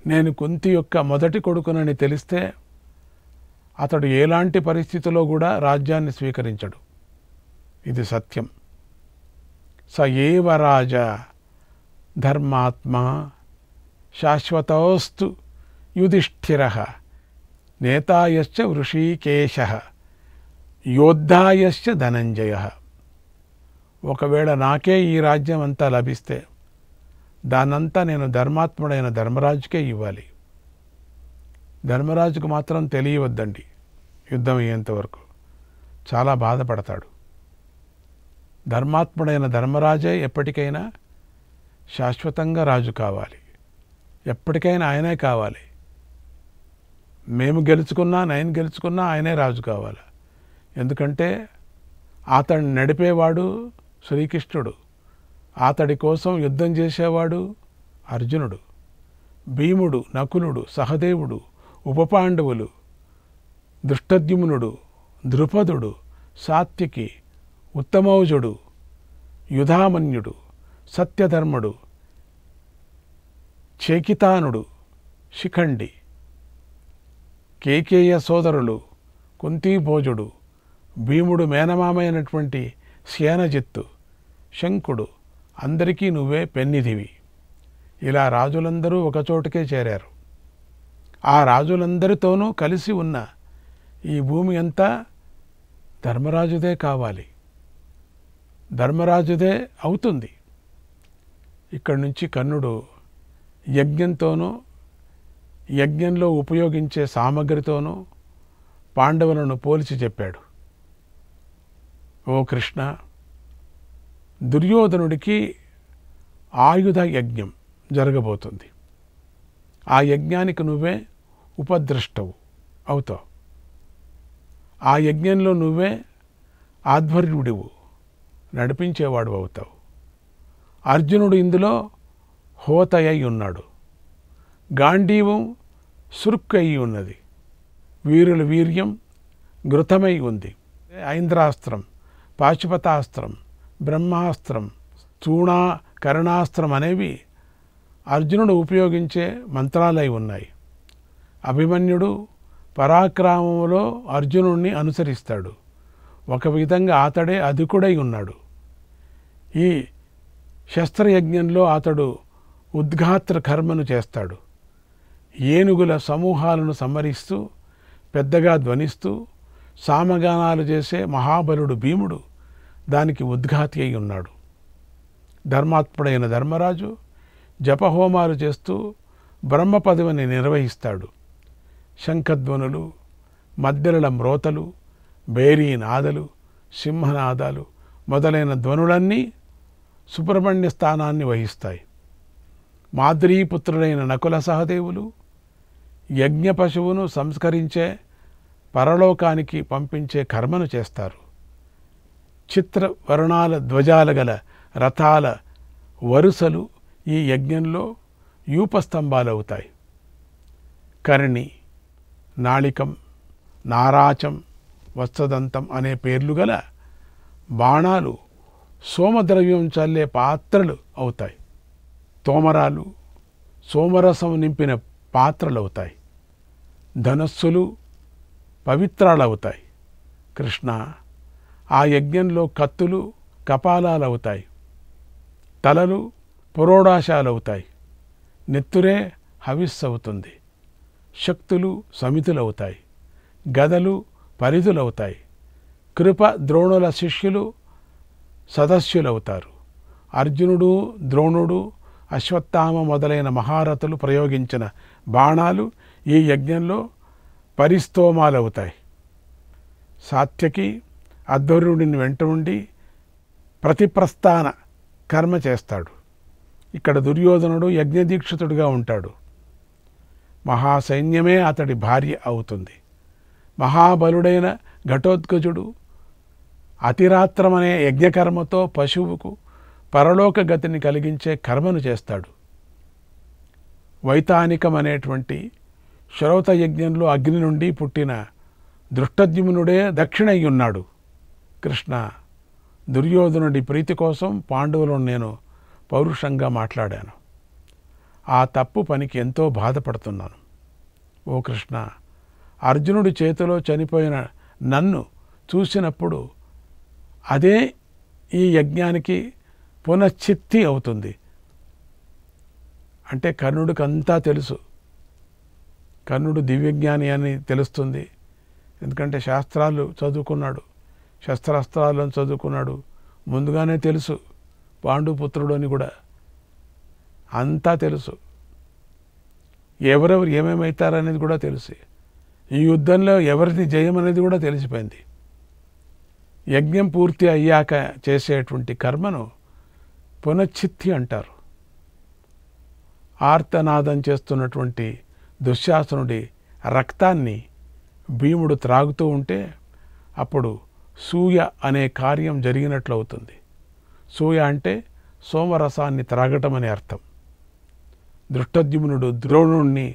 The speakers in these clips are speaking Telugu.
నేను కుంతి యొక్క మొదటి కొడుకునని తెలిస్తే అతడు ఎలాంటి పరిస్థితిలో కూడా రాజ్యాన్ని స్వీకరించడు. ఇది సత్యం. స ఏవ రాజా ధర్మాత్మా శాశ్వతోస్తు యుధిష్ఠిరః నేతాయశ్చ వృషీకేశః యోద్ధాయశ్చ ధనంజయః. ఒకవేళ నాకే ఈ రాజ్యం అంతా లభిస్తే దానంతా నేను ధర్మాత్ముడైన ధర్మరాజుకే ఇవ్వాలి. ధర్మరాజుకు మాత్రం తెలియవద్దండి యుద్ధం అయ్యేంతవరకు. చాలా బాధపడతాడు. ధర్మాత్ముడైన ధర్మరాజే ఎప్పటికైనా శాశ్వతంగా రాజు కావాలి. ఎప్పటికైనా ఆయనే కావాలి. మేము గెలుచుకున్నా నేను గెలుచుకున్నా ఆయనే రాజు కావాలి. ఎందుకంటే అతడిని నడిపేవాడు శ్రీకృష్ణుడు, అతడి కోసం యుద్ధం చేసేవాడు అర్జునుడు, భీముడు, నకులుడు, సహదేవుడు, ఉపపాండవులు, ధృష్టద్యుమ్నుడు, ద్రుపదుడు, సాత్యకి, ఉత్తమౌజుడు, యుధామన్యుడు, సత్యధర్ముడు, చేకితానుడు, శిఖండి, కేకేయ సోదరులు, కుంతీభోజుడు, భీముడు మేనమామైనటువంటి సేనజిత్తు, శంకుడు, అందరికీ నువ్వే పెన్నిధివి. ఇలా రాజులందరూ ఒకచోటుకే చేరారు. ఆ రాజులందరితోనూ కలిసి ఉన్న ఈ భూమి అంతా ధర్మరాజుదే కావాలి, ధర్మరాజుదే అవుతుంది. ఇక్కడి నుంచి కర్ణుడు యజ్ఞంతోనూ యజ్ఞంలో ఉపయోగించే సామగ్రితోనూ పాండవులను పోల్చి చెప్పాడు. ఓ కృష్ణ, దుర్యోధనుడికి ఆయుధ యజ్ఞం జరగబోతుంది. ఆ యజ్ఞానికి నువ్వే ఉపద్రష్టవు అవుతావు. ఆ యజ్ఞంలో నువ్వే ఆధ్వర్యుడివు, నడిపించేవాడు అవుతావు. అర్జునుడు ఇందులో హోతయ్య ఉన్నాడు. గాంధీవం సురుక్కయి ఉన్నది. వీరుల వీర్యం ఘృతమై ఉంది. ఐంద్రాస్త్రం, పాశుపతాస్త్రం, బ్రహ్మాస్త్రం, చూణా కరుణాస్త్రం అనేవి అర్జునుడు ఉపయోగించే మంత్రాలై ఉన్నాయి. అభిమన్యుడు పరాక్రమంలో అర్జునుడిని అనుసరిస్తాడు. ఒక విధంగా అతడే అధికుడై ఉన్నాడు. ఈ శస్త్రయజ్ఞంలో అతడు ఉద్ఘాత్ర కర్మను చేస్తాడు. ఏనుగుల సమూహాలను సంహరిస్తూ పెద్దగా ధ్వనిస్తూ సామగానాలు చేసే మహాబలుడు భీముడు దానికి ఉద్ఘాతి అయి ఉన్నాడు. ధర్మాత్ముడైన ధర్మరాజు జపహోమాలు చేస్తూ బ్రహ్మ పదవిని నిర్వహిస్తాడు. శంఖధ్వనులు, మద్దెలల మ్రోతలు, భేరీ నాదలు, సింహనాదాలు మొదలైన ధ్వనులన్నీ సుబ్రహ్మణ్య స్థానాన్ని వహిస్తాయి. మాద్రీపుత్రుడైన నకుల సహదేవులు యజ్ఞ పశువును సంస్కరించే పరలోకానికి పంపించే కర్మను చేస్తారు. చిత్ర వర్ణాల ధ్వజాల గల రథాల వరుసలు ఈ యజ్ఞంలో యూపస్తంభాలవుతాయి. కర్ణి, నాళికం, నారాచం, వత్సదంతం అనే పేర్లు గల బాణాలు సోమద్రవ్యం చల్లే పాత్రలు అవుతాయి. తోమరాలు సోమరసం నింపిన పాత్రలవుతాయి. ధనస్సులు పవిత్రాలవుతాయి. కృష్ణ, ఆ యజ్ఞంలో కత్తులు కపాలాలవుతాయి. తలలు పురోడాశాలవుతాయి. నెత్తురే హవిస్సవుతుంది. శక్తులు సమితులవుతాయి. గదలు పరిధులవుతాయి. కృప ద్రోణుల శిష్యులు సదస్యులవుతారు. అర్జునుడు, ద్రోణుడు, అశ్వత్థామ మొదలైన మహారథులు ప్రయోగించిన బాణాలు ఈ యజ్ఞంలో పరిస్తోమాలవుతాయి. సాత్యకి అధ్వర్యుడిని వెంట ఉండి ప్రతిప్రస్థాన కర్మ చేస్తాడు. ఇక్కడ దుర్యోధనుడు యజ్ఞదీక్షితుడిగా ఉంటాడు. మహాసైన్యమే అతడి భార్య అవుతుంది. మహాబలుడైన ఘటోత్కచుడు అతిరాత్రమనే యజ్ఞకర్మతో పశువుకు పరలోక గతిని కలిగించే కర్మను చేస్తాడు. వైతానికం అనేటువంటి శ్రౌత యజ్ఞంలో అగ్ని నుండి పుట్టిన ధృష్టద్యుమ్నుడే దక్షిణయ్యున్నాడు. కృష్ణ, దుర్యోధనుడి ప్రీతి కోసం పాండవులను నేను పౌరుషంగా మాట్లాడాను. ఆ తప్పు పనికి ఎంతో బాధపడుతున్నాను. ఓ కృష్ణ, అర్జునుడి చేతిలో చనిపోయిన నన్ను చూసినప్పుడు అదే ఈ యజ్ఞానికి పునశ్చిత్తి అవుతుంది. అంటే కర్ణుడికి అంతా తెలుసు. కర్ణుడు దివ్యజ్ఞాని అని తెలుస్తుంది. ఎందుకంటే శాస్త్రాలు చదువుకున్నాడు, శస్త్రాస్త్రాలను చదువుకున్నాడు. ముందుగానే తెలుసు పాండుపుత్రుడు అని కూడా అంతా తెలుసు. ఎవరెవరు ఏమేమవుతారనేది కూడా తెలుసు. ఈ యుద్ధంలో ఎవరిది జయం అనేది కూడా తెలిసిపోయింది. యజ్ఞం పూర్తి అయ్యాక చేసేటువంటి కర్మను పునశ్చిత్తి అంటారు. ఆర్తనాదం చేస్తున్నటువంటి దుశ్శాసనుడి రక్తాన్ని భీముడు త్రాగుతూ ఉంటే అప్పుడు సూయ అనే కార్యం జరిగినట్లు అవుతుంది. సూయ అంటే సోమరసాన్ని త్రాగటం అనే అర్థం. దృష్టద్యుమ్నుడు ద్రోణుణ్ణి,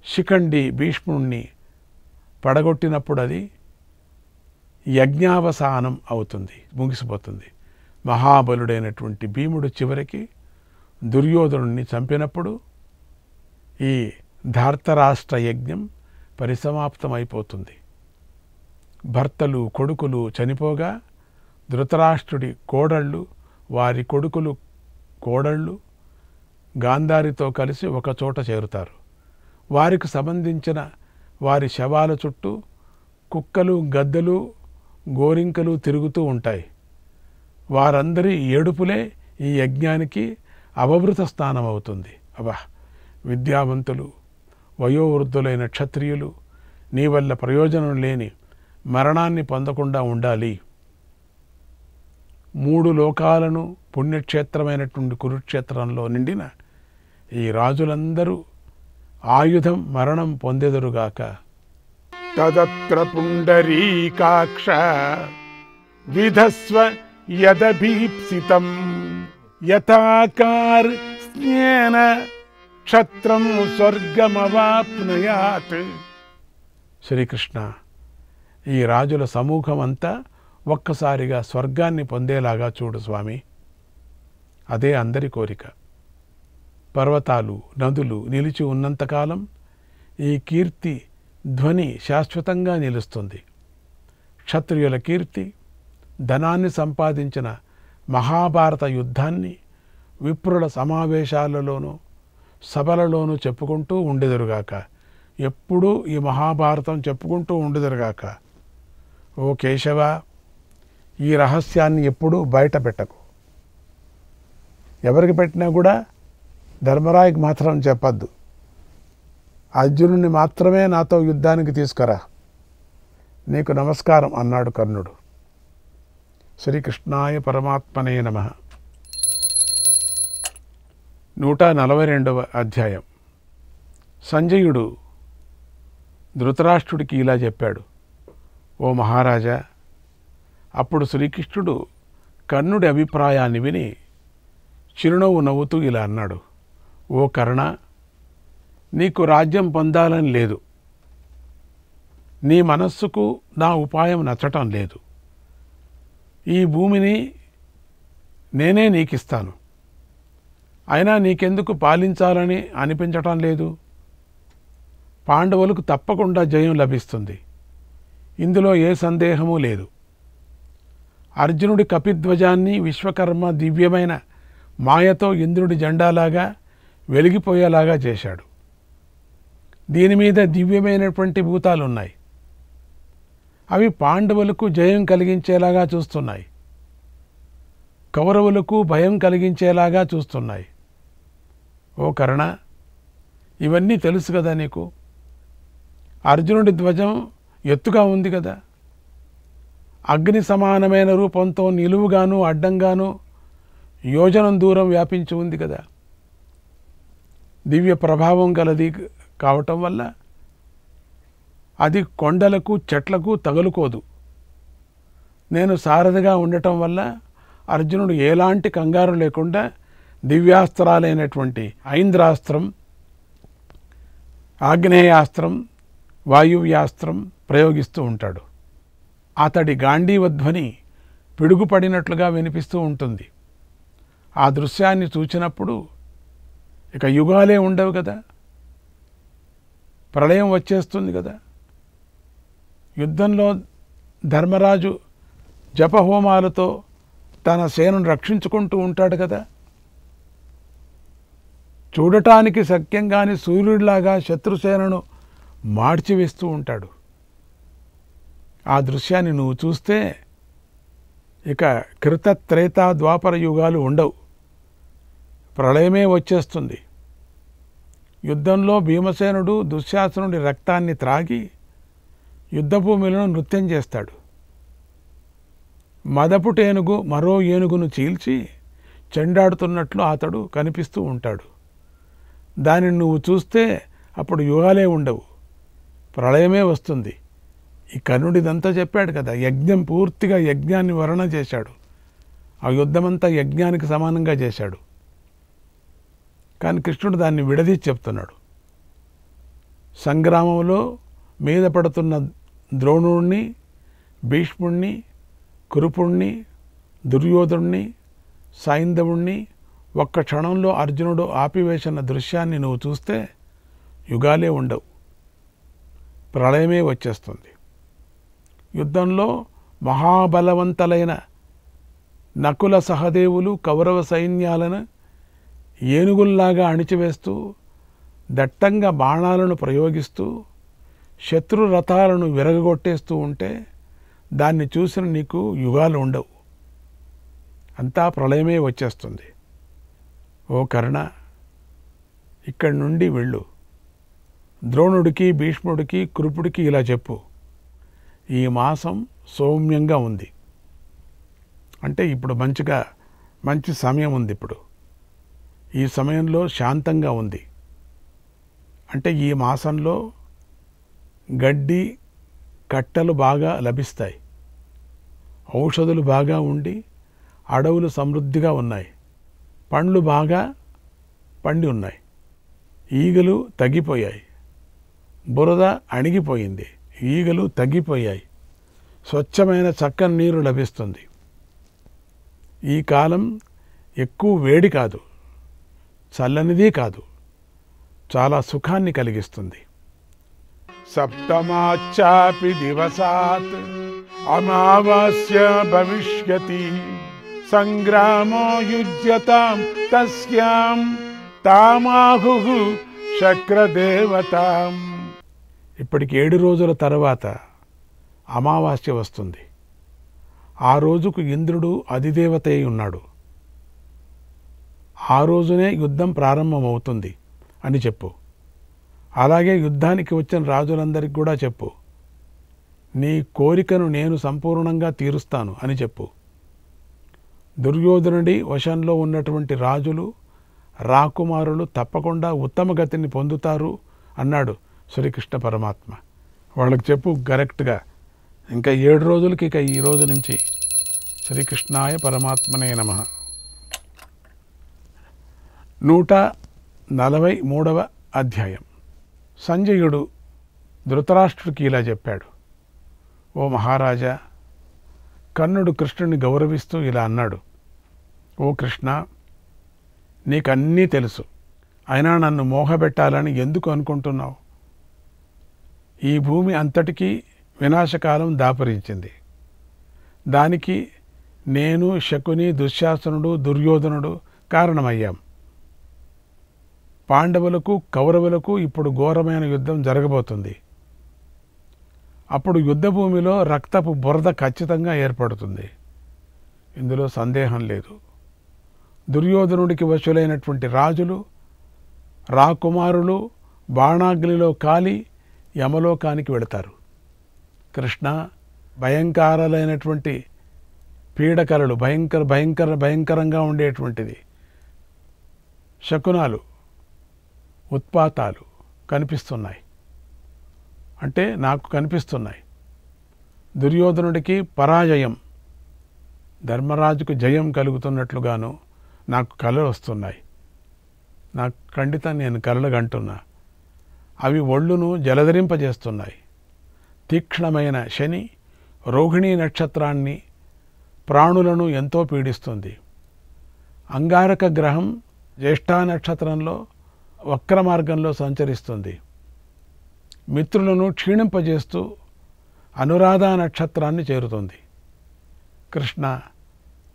శిఖండి భీష్ముణ్ణి పడగొట్టినప్పుడు అది యజ్ఞావసానం అవుతుంది, ముగిసిపోతుంది. మహాబలుడైనటువంటి భీముడు చివరికి దుర్యోధనుణ్ణి చంపినప్పుడు ఈ ధార్తరాష్ట్ర యజ్ఞం పరిసమాప్తమైపోతుంది. భర్తలు కొడుకులు చనిపోగా ధృతరాష్ట్రుడి కోడళ్ళు, వారి కొడుకులు కోడళ్ళు గాంధారితో కలిసి ఒకచోట చేరుతారు. వారికి సంబంధించిన వారి శవాల చుట్టూ కుక్కలు, గద్దలు, గోరింకలు తిరుగుతూ ఉంటాయి. వారందరి ఏడుపులే ఈ యజ్ఞానికి అవభృత స్థానం అవుతుంది. అబ్బా, విద్యావంతులు, వయోవృద్ధులైన క్షత్రియులు నీ వల్ల ప్రయోజనం లేని మరణాన్ని పొందకుండా ఉండాలి. 3 లోకాలను పుణ్యక్షేత్రమైనటువంటి కురుక్షేత్రంలో నిండిన ఈ రాజులందరూ ఆయుధం మరణం పొందెదరుగాక. తదత్ర పుండరీకాక్ష విధస్వ యదభీప్సితం యథాకార్ స్నేన క్షత్రం స్వర్గమవాప్నుయాత్. శ్రీకృష్ణ, ఈ రాజుల సమూహం అంతా ఒక్కసారిగా స్వర్గాన్ని పొందేలాగా చూడు స్వామి. అదే అందరి కోరిక. పర్వతాలు, నదులు నిలిచి ఉన్నంతకాలం ఈ కీర్తి ధ్వని శాశ్వతంగా నిలుస్తుంది. క్షత్రియుల కీర్తి, ధనాన్ని సంపాదించిన మహాభారత యుద్ధాన్ని విప్రుల సమావేశాలలోనూ సభలలోనూ చెప్పుకుంటూ ఉండెదరుగాక. ఎప్పుడూ ఈ మహాభారతం చెప్పుకుంటూ ఉండెదరుగాక. ఓ కేశవ, ఈ రహస్యాన్ని ఎప్పుడూ బయట పెట్టకు. ఎవరికి పెట్టినా కూడా ధర్మరాయికి మాత్రం చెప్పద్దు. అర్జునుని మాత్రమే నాతో యుద్ధానికి తీసుకురా, నీకు నమస్కారం అన్నాడు కర్ణుడు. శ్రీకృష్ణాయ పరమాత్మనే నమః. 142వ అధ్యాయం. సంజయుడు ధృతరాష్ట్రుడికి ఇలా చెప్పాడు. ఓ మహారాజా, అప్పుడు శ్రీకృష్ణుడు కర్ణుడి అభిప్రాయాన్ని విని చిరునవ్వు నవ్వుతూ ఇలా అన్నాడు. ఓ కర్ణ, నీకు రాజ్యం పొందాలని లేదు. నీ మనస్సుకు నా ఉపాయం నచ్చటం లేదు. ఈ భూమిని నేనే నీకిస్తాను. అయినా నీకెందుకు పాలించాలని అనిపించటం లేదు? పాండవులకు తప్పకుండా జయం లభిస్తుంది. ఇందులో ఏ సందేహమూ లేదు. అర్జునుడి కపిధ్వజాన్ని విశ్వకర్మ దివ్యమైన మాయతో ఇంద్రుడి జెండాలాగా వెలిగిపోయేలాగా చేశాడు. దీని మీద దివ్యమైనటువంటి భూతాలున్నాయి. అవి పాండవులకు జయం కలిగించేలాగా చూస్తున్నాయి, కౌరవులకు భయం కలిగించేలాగా చూస్తున్నాయి. ఓ కర్ణ, ఇవన్నీ తెలుసు కదా నీకు. అర్జునుడి ధ్వజం ఎత్తుగా ఉంది కదా, అగ్ని సమానమైన రూపంతో నిలువుగాను అడ్డంగాను యోజనం దూరం వ్యాపించి ఉంది కదా. దివ్య ప్రభావం గలది కావటం వల్ల అది కొండలకు చెట్లకు తగులుకోదు. నేను సారథిగా ఉండటం వల్ల అర్జునుడు ఎలాంటి కంగారు లేకుండా దివ్యాస్త్రాలైనటువంటి ఐంద్రాస్త్రం, ఆగ్నేయాస్త్రం, వాయువ్యాస్త్రం ప్రయోగిస్తూ ఉంటాడు. అతడి గాంధీవధ్వని పిడుగుపడినట్లుగా వినిపిస్తూ ఉంటుంది. ఆ దృశ్యాన్ని చూచినప్పుడు ఇక యుగాలే ఉండవు కదా, ప్రళయం వచ్చేస్తుంది కదా. యుద్ధంలో ధర్మరాజు జపహోమాలతో తన సేనను రక్షించుకుంటూ ఉంటాడు కదా. చూడటానికి సఖ్యంగాని సూర్యుడిలాగా శత్రుసేనను మార్చివేస్తూ ఉంటాడు. ఆ దృశ్యాన్ని నువ్వు చూస్తే ఇక కృత త్రేతా ద్వాపర యుగాలు ఉండవు, ప్రళయమే వచ్చేస్తుంది. యుద్ధంలో భీమసేనుడు దుశ్శాసనుడి రక్తాన్ని త్రాగి యుద్ధభూమిలో నృత్యం చేస్తాడు. మదపుట ఏనుగు మరో ఏనుగును చీల్చి చెండాడుతున్నట్లు అతడు కనిపిస్తూ ఉంటాడు. దానిని నువ్వు చూస్తే అప్పుడు యుగాలే ఉండవు, ప్రళయమే వస్తుంది. ఈ కర్ణుడిదంతా చెప్పాడు కదా, యజ్ఞం పూర్తిగా యజ్ఞాన్ని వర్ణన చేశాడు. ఆ యుద్ధమంతా యజ్ఞానికి సమానంగా చేశాడు. కానీ కృష్ణుడు దాన్ని విడదీసి చెప్తున్నాడు. సంగ్రామంలో మీద పడుతున్న ద్రోణుణ్ణి, భీష్ముణ్ణి, కురుపుణ్ణి, దుర్యోధుణ్ణి, సైంధవుణ్ణి ఒక్క క్షణంలో అర్జునుడు ఆపివేసిన దృశ్యాన్ని నువ్వు చూస్తే యుగాలే ఉండవు, ప్రళయమే వచ్చేస్తుంది. యుద్ధంలో మహాబలవంతులైన నకుల సహదేవులు కౌరవ సైన్యాలను ఏనుగుల్లాగా అణిచివేస్తూ దట్టంగా బాణాలను ప్రయోగిస్తూ శత్రు రథాలను విరగగొట్టేస్తూ ఉంటే దాన్ని చూసిన నీకు యుగాలు ఉండవు, అంతా ప్రళయమే వచ్చేస్తుంది. ఓ కర్ణ, ఇక్కడి నుండి వెళ్ళు. ద్రోణుడికి, భీష్ముడికి, కృపుడికి ఇలా చెప్పు, ఈ మాసం సౌమ్యంగా ఉంది. అంటే ఇప్పుడు మంచి సమయం ఉంది. ఇప్పుడు ఈ సమయంలో శాంతంగా ఉంది. అంటే ఈ మాసంలో గడ్డి కట్టెలు బాగా లభిస్తాయి, ఔషధులు బాగా ఉండి అడవులు సమృద్ధిగా ఉన్నాయి, పండ్లు బాగా పండి ఉన్నాయి, ఈగలు తగ్గిపోయాయి, బురద అణిగిపోయింది, ఈగలు తగ్గిపోయాయి, స్వచ్ఛమైన చక్కని నీరు లభిస్తుంది. ఈ కాలం ఎక్కువ వేడి కాదు, చల్లనిది కాదు, చాలా సుఖాన్ని కలిగిస్తుంది. సప్తమాచాపి దివసాత్ అమావాస్య భవిష్యతి సంగ్రామో యుజ్యతాం తస్యాం తామాహుః శక్రదేవతాం. ఇప్పటికి 7 రోజుల తర్వాత అమావాస్య వస్తుంది. ఆ రోజుకు ఇంద్రుడు అధిదేవత అయి ఉన్నాడు. ఆ రోజునే యుద్ధం ప్రారంభమవుతుంది అని చెప్పు. అలాగే యుద్ధానికి వచ్చిన రాజులందరికీ కూడా చెప్పు, నీ కోరికను నేను సంపూర్ణంగా తీరుస్తాను అని చెప్పు. దుర్యోధనుడి వశంలో ఉన్నటువంటి రాజులు, రాకుమారులు తప్పకుండా ఉత్తమ గతిని పొందుతారు అన్నాడు శ్రీకృష్ణ పరమాత్మ. వాళ్ళకి చెప్పు కరెక్ట్గా. ఇంకా 7 రోజులకి ఇక ఈ రోజు నుంచి శ్రీకృష్ణాయ పరమాత్మనే నమః. 143వ అధ్యాయం. సంజయుడు ధృతరాష్ట్రుడికి ఇలా చెప్పాడు. ఓ మహారాజా, కర్ణుడు కృష్ణుని గౌరవిస్తూ ఇలా అన్నాడు. ఓ కృష్ణ, నీకన్నీ తెలుసు, అయినా నన్ను మోహబెట్టాలని ఎందుకు అనుకుంటున్నావు? ఈ భూమి అంతటికీ వినాశకాలం దాపురించింది. దానికి నేను, శకుని, దుశ్శాసనుడు, దుర్యోధనుడు కారణమయ్యాం. పాండవులకు, కౌరవులకు ఇప్పుడు ఘోరమైన యుద్ధం జరగబోతుంది. అప్పుడు యుద్ధభూమిలో రక్తపు బురద ఖచ్చితంగా ఏర్పడుతుంది, ఇందులో సందేహం లేదు. దుర్యోధనుడికి వశులైనటువంటి రాజులు, రాకుమారులు బాణాగ్నిలో కాలి యమలోకానికి వెళతారు. కృష్ణ, భయంకరాలైనటువంటి పీడకలలు, భయంకరంగా ఉండేటువంటిది శకునాలు, ఉత్పాతాలు కనిపిస్తున్నాయి. అంటే నాకు కనిపిస్తున్నాయి. దుర్యోధనుడికి పరాజయం, ధర్మరాజుకు జయం కలుగుతున్నట్లుగాను నాకు కలలు వస్తున్నాయి. నాకు ఖండితం నేను కలలు కంటున్నా. అవి ఒళ్ళును జలధరింపజేస్తున్నాయి. తీక్ష్ణమైన శని రోహిణీ నక్షత్రాన్ని, ప్రాణులను ఎంతో పీడిస్తుంది. అంగారక గ్రహం జ్యేష్ఠా నక్షత్రంలో వక్ర మార్గంలో సంచరిస్తుంది. మిత్రులను క్షీణింపజేస్తూ అనురాధ నక్షత్రాన్ని చేరుతుంది. కృష్ణ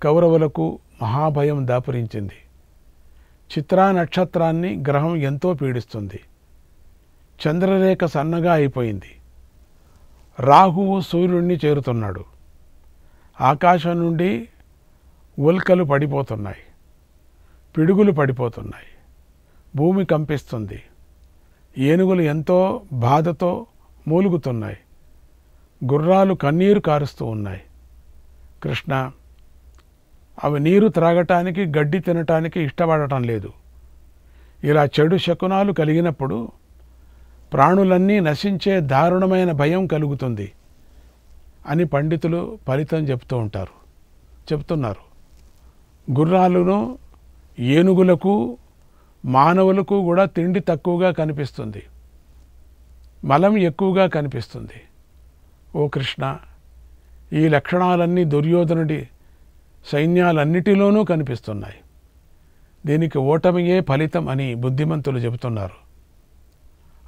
కౌరవులకు మహాభయం దాపురించింది. చిత్రా నక్షత్రాన్ని గ్రహం ఎంతో పీడిస్తుంది. చంద్రరేఖ సన్నగా అయిపోయింది. రాహువు సూర్యుడిని చేరుతున్నాడు. ఆకాశం నుండి ఉల్కలు పడిపోతున్నాయి, పిడుగులు పడిపోతున్నాయి, భూమి కంపిస్తుంది. ఏనుగులు ఎంతో బాధతో మూలుగుతున్నాయి. గుర్రాలు కన్నీరు కారుస్తూ ఉన్నాయి. కృష్ణ అవి నీరు త్రాగటానికి, గడ్డి తినటానికి ఇష్టపడటం లేదు. ఇలా చెడు శకునాలు కలిగినప్పుడు ప్రాణులన్నీ నశించే దారుణమైన భయం కలుగుతుంది అని పండితులు ఫలితం చెప్తున్నారు. గుర్రాలను, ఏనుగులకు, మానవులకు కూడా తిండి తక్కువగా కనిపిస్తుంది, మలం ఎక్కువగా కనిపిస్తుంది. ఓ కృష్ణ, ఈ లక్షణాలన్నీ దుర్యోధనుడి సైన్యాలన్నిటిలోనూ కనిపిస్తున్నాయి. దీనికి ఓటమియే ఫలితం అని బుద్ధిమంతులు చెబుతున్నారు.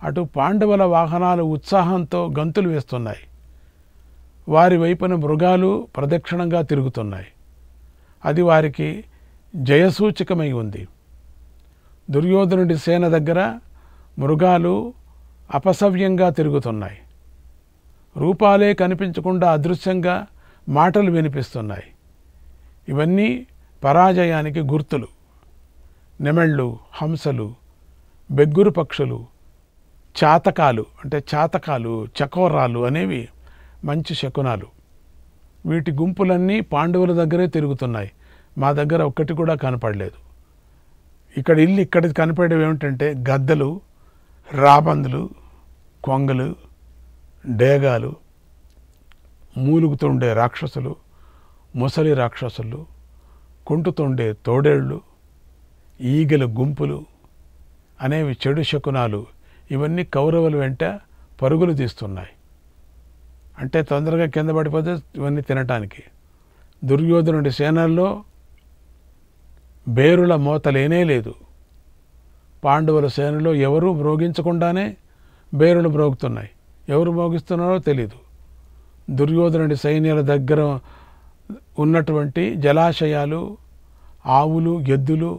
అటు పాండవుల వాహనాలు ఉత్సాహంతో గంతులు వేస్తున్నాయి. వారి వైపున మృగాలు ప్రదక్షిణంగా తిరుగుతున్నాయి. అది వారికి జయసూచకమై ఉంది. దుర్యోధనుడి సేన దగ్గర మృగాలు అపసవ్యంగా తిరుగుతున్నాయి. రూపాలే కనిపించకుండా అదృశ్యంగా మాటలు వినిపిస్తున్నాయి. ఇవన్నీ పరాజయానికి గుర్తులు. నెమళ్ళు, హంసలు, బెగ్గురు పక్షులు, చాతకాలు, చకోరాలు అనేవి మంచి శకునాలు. వీటి గుంపులన్నీ పాండవుల దగ్గరే తిరుగుతున్నాయి. మా దగ్గర ఒక్కటి కూడా కనపడలేదు. ఇక్కడ కనపడేవి ఏమిటంటే గద్దలు, రాబందులు, కొంగలు, డేగాలు, మూలుగుతుండే రాక్షసులు, ముసలి రాక్షసులు, కుంటుతుండే తోడేళ్ళు, ఈగల గుంపులు అనేవి చెడు శకునాలు. ఇవన్నీ కౌరవుల వెంట పరుగులు తీస్తున్నాయి. అంటే తొందరగా కింద పడిపోతే ఇవన్నీ తినటానికి. దుర్యోధనుడి సేనల్లో బేరుల మోత లేనే లేదు. పాండవుల సేనలో ఎవరూ మ్రోగించకుండానే బేరులు మ్రోగుతున్నాయి. ఎవరు మోగిస్తున్నారో తెలీదు. దుర్యోధనుడి సైన్యాల దగ్గర ఉన్నటువంటి జలాశయాలు, ఆవులు, ఎద్దులు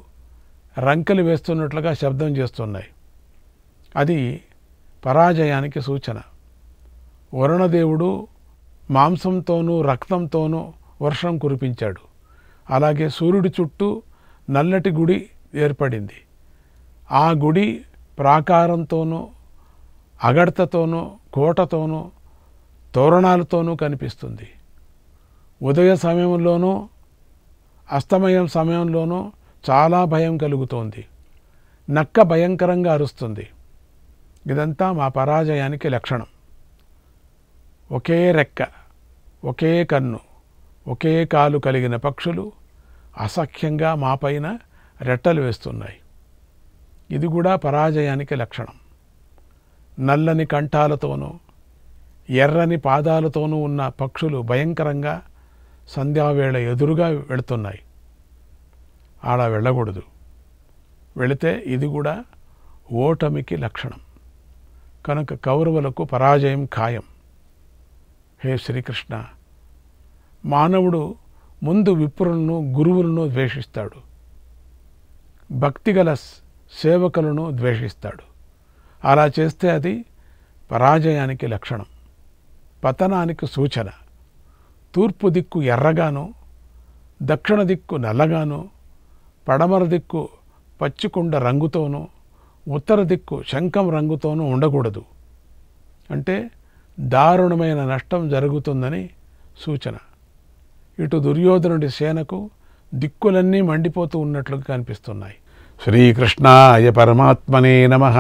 రంకెలు వేస్తున్నట్లుగా శబ్దం చేస్తున్నాయి. అది పరాజయానికి సూచన. వరుణదేవుడు మాంసంతోనూ రక్తంతోనూ వర్షం కురిపించాడు. అలాగే సూర్యుడి చుట్టూ నల్లటి గుడి ఏర్పడింది. ఆ గుడి ప్రాకారంతోనూ, అగడతతోనూ, కోటతోనూ, తోరణాలతోనూ కనిపిస్తుంది. ఉదయ సమయంలోనూ అస్తమయం సమయంలోనూ చాలా భయం కలుగుతోంది. నక్క భయంకరంగా అరుస్తుంది. ఇదంతా మా పరాజయానికి లక్షణం. ఒకే రెక్క, ఒకే కన్ను, ఒకే కాలు కలిగిన పక్షులు అసఖ్యంగా మాపైన రెట్టలు వేస్తున్నాయి. ఇది కూడా పరాజయానికి లక్షణం. నల్లని కంఠాలతోనూ ఎర్రని పాదాలతోనూ ఉన్న పక్షులు భయంకరంగా సంధ్యావేళ ఎదురుగా వెళుతున్నాయి. ఆడ వెళ్ళకూడదు. వెళితే ఇది కూడా ఓటమికి లక్షణం. కనుక కౌరవులకు పరాజయం ఖాయం. హే శ్రీకృష్ణ, మానవుడు ముందు విప్రులను, గురువులను ద్వేషిస్తాడు. భక్తిగల సేవకులను ద్వేషిస్తాడు. అలా చేస్తే అది పరాజయానికి లక్షణం, పతనానికి సూచన. తూర్పు దిక్కు ఎర్రగాను, దక్షిణ దిక్కు నల్లగాను, పడమర దిక్కు పచ్చికుండ రంగుతోనూ, ఉత్తర దిక్కు శంఖం రంగుతోనూ ఉండకూడదు. అంటే దారుణమైన నష్టం జరుగుతుందని సూచన. ఇటు దుర్యోధనుడి సేనకు దిక్కులన్నీ మండిపోతూ ఉన్నట్లుగా కనిపిస్తున్నాయి. శ్రీకృష్ణాయ పరమాత్మనే నమః.